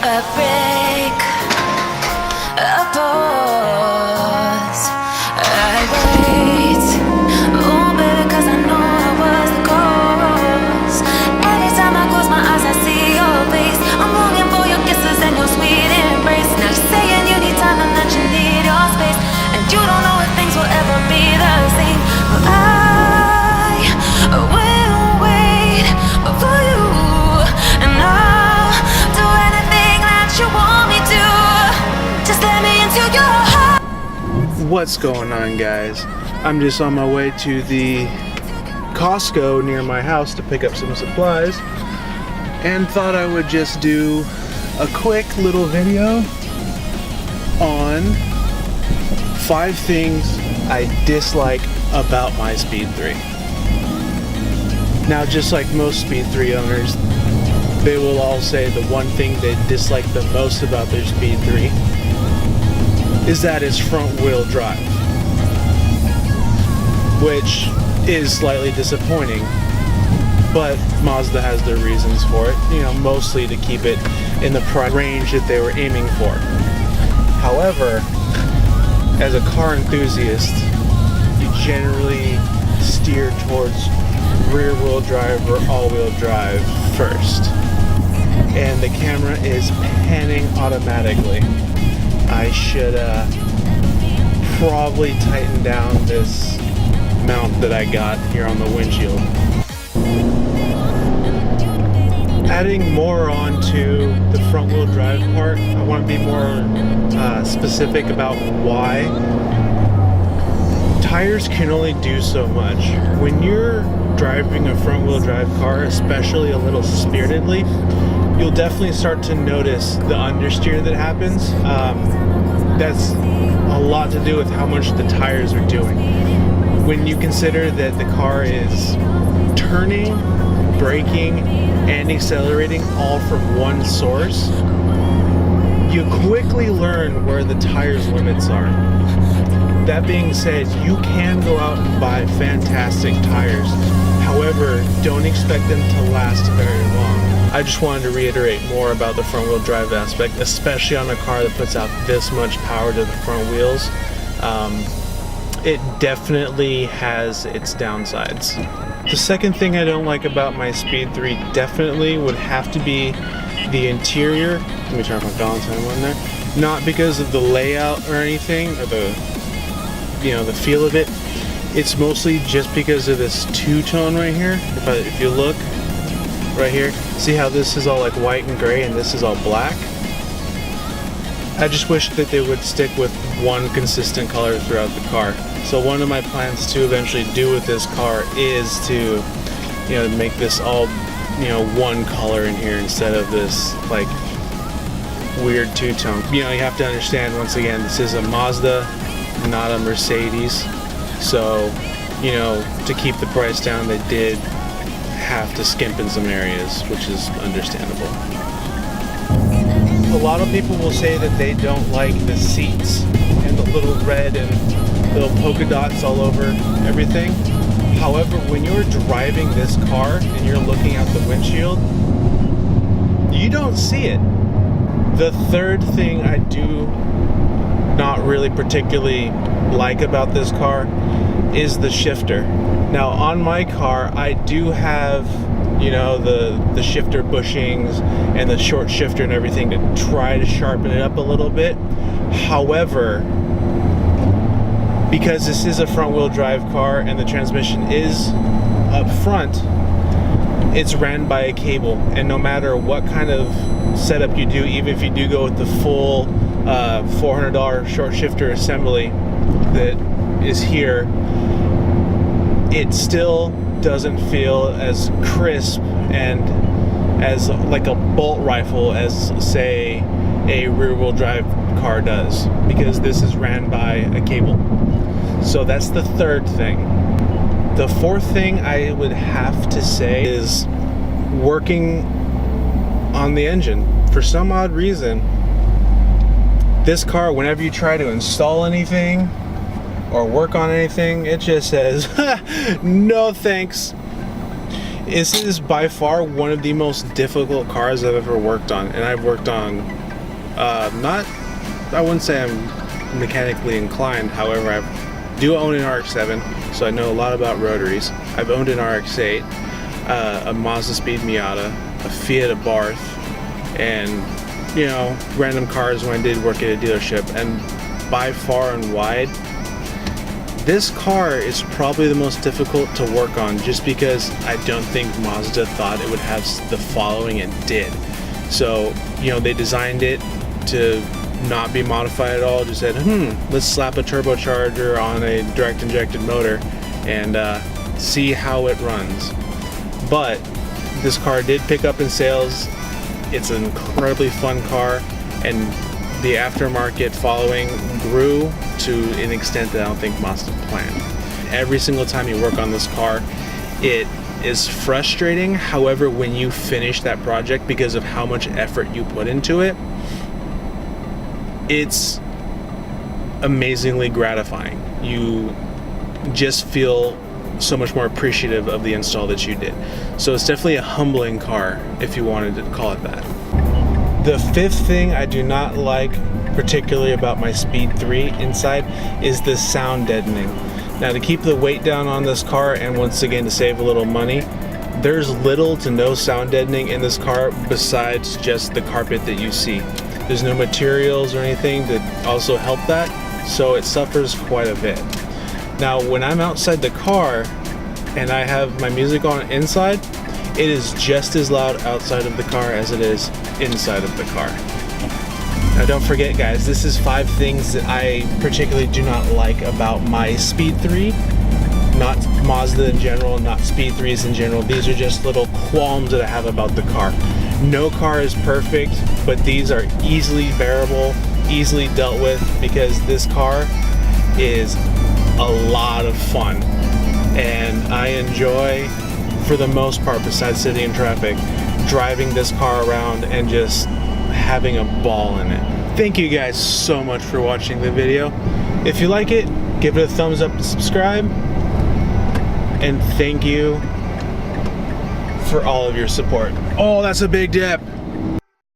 A break, a pause. I wait, oh baby, 'cause I know I was the cause. Every time I close my eyes, I see your face. I'm longing for your kisses and your sweet embrace. Now you're saying you need time and that you need your space, and you don't know if things will ever be the same. But I will wait for you, and I'll do anything that you want me to. Just let me into your heart. What's going on, guys? I'm just on my way to the Costco near my house to pick up some supplies, and thought I would just do a quick little video on 5 things I dislike about my Speed 3. Now, just like most Speed 3 owners, they will all say the one thing they dislike the most about their Speed 3 is that it's front wheel drive, which is slightly disappointing, but Mazda has their reasons for it, you know, mostly to keep it in the price range that they were aiming for. However, as a car enthusiast, you generally steer towards rear wheel drive or all wheel drive first, and the camera is panning automatically. I should probably tighten down this mount that I got here on the windshield. Adding more onto the front wheel drive part, I want to be more specific about why. Tires can only do so much. When you're driving a front wheel drive car, especially a little spiritedly, you'll definitely start to notice the understeer that happens. That's a lot to do with how much the tires are doing. When you consider that the car is turning, braking, and accelerating all from one source, you quickly learn where the tires' limits are. That being said, you can go out and buy fantastic tires. However, don't expect them to last very long. I just wanted to reiterate more about the front wheel drive aspect, especially on a car that puts out this much power to the front wheels. It definitely has its downsides. The second thing I don't like about my Speed 3 definitely would have to be the interior. Let me turn off my Valentine one there. Not because of the layout or anything, or the feel of it. It's mostly just because of this two-tone right here. If you look right here, see how this is all like white and gray and this is all black? I just wish that they would stick with one consistent color throughout the car. So one of my plans to eventually do with this car is to, make this all, one color in here instead of this like weird two-tone. You have to understand, once again, this is a Mazda, not a Mercedes. So, to keep the price down, they did have to skimp in some areas, which is understandable. A lot of people will say that they don't like the seats and the little red and little polka dots all over everything. However, when you're driving this car and you're looking out the windshield, you don't see it. The third thing I do not really particularly like about this car is the shifter. Now, on my car, I do have, the shifter bushings and the short shifter and everything to try to sharpen it up a little bit. However, because this is a front wheel drive car and the transmission is up front, it's ran by a cable, and no matter what kind of setup you do, even if you do go with the full $400 short shifter assembly that is here, it still doesn't feel as crisp and as like a bolt rifle as, say, a rear wheel drive car does, because this is ran by a cable. So that's the third thing. The fourth thing I would have to say is working on the engine. For some odd reason, this car, whenever you try to install anything or work on anything, it just says, no thanks. This is by far one of the most difficult cars I've ever worked on, and I've worked on I wouldn't say I'm mechanically inclined. However, I do own an RX-7, so I know a lot about rotaries. I've owned an RX-8, a mazdaspeed Miata, a Fiat Abarth, and you know, random cars when I did work at a dealership. And by far and wide, this car is probably the most difficult to work on, just because I don't think Mazda thought it would have the following it did. So, you know, they designed it to not be modified at all, just said, let's slap a turbocharger on a direct injected motor and see how it runs. But this car did pick up in sales. It's an incredibly fun car, and the aftermarket following grew to an extent that I don't think Mazda planned. Every single time you work on this car, it is frustrating. However, when you finish that project, because of how much effort you put into it, it's amazingly gratifying. You just feel so much more appreciative of the install that you did. So it's definitely a humbling car, if you wanted to call it that. The fifth thing I do not like particularly about my Speed 3 inside is the sound deadening. Now, to keep the weight down on this car, and once again to save a little money, there's little to no sound deadening in this car besides just the carpet that you see. There's no materials or anything that also help that, so it suffers quite a bit. Now, when I'm outside the car and I have my music on inside, it is just as loud outside of the car as it is inside of the car. Now, don't forget, guys, this is 5 things that I particularly do not like about my Speed 3. Not Mazda in general, not Speed 3s in general. These are just little qualms that I have about the car. No car is perfect, but these are easily bearable, easily dealt with, because this car is a lot of fun. And I enjoy, for the most part, besides sitting in traffic, driving this car around and just having a ball in it. Thank you guys so much for watching the video. If you like it, give it a thumbs up and subscribe. And thank you for all of your support. Oh, that's a big dip.